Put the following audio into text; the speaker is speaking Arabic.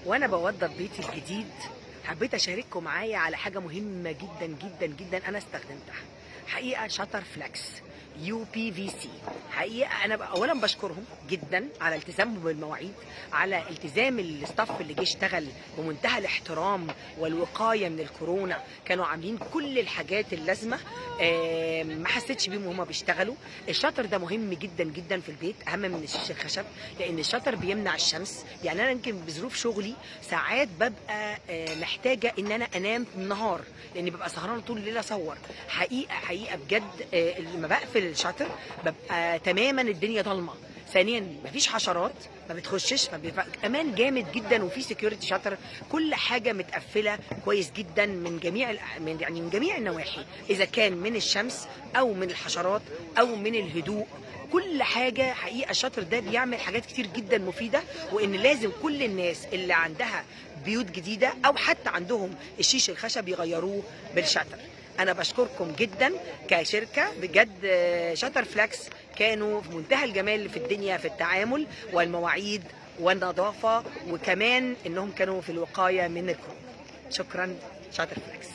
وانا بوضب بيتي الجديد حبيت اشارككم معايا على حاجه مهمه جدا جدا جدا انا استخدمتها. حقيقه شاتر فلكس UPVC. حقيقه انا اولا بشكرهم جدا على التزامهم بالمواعيد، على التزام الستاف اللي جه اشتغل بمنتهى الاحترام والوقايه من الكورونا. كانوا عاملين كل الحاجات اللازمه، ما حسيتش بيهم وهما بيشتغلوا. الشاتر ده مهم جدا جدا في البيت، اهم من الشيش الخشب، لان الشاتر بيمنع الشمس. يعني انا يمكن بظروف شغلي ساعات ببقى محتاجه ان انا انام النهار لاني ببقى سهرانه طول الليل اصور. حقيقه بجد لما بقفل الشاتر ببقى تماما الدنيا ضلمه. ثانيا مفيش حشرات ما بتخشش، امان جامد جدا، وفي سكيورتي شاتر. كل حاجه متقفله كويس جدا من جميع من جميع النواحي، اذا كان من الشمس او من الحشرات او من الهدوء. كل حاجه. حقيقه الشاتر ده بيعمل حاجات كتير جدا مفيده، وان لازم كل الناس اللي عندها بيوت جديده او حتى عندهم الشيش الخشب يغيروه بالشاتر. انا بشكركم جدا كشركه بجد. شاتر فلكس كانوا في منتهى الجمال اللي في الدنيا في التعامل والمواعيد والنظافه، وكمان انهم كانوا في الوقايه من الكورونا. شكرا شاتر فلكس.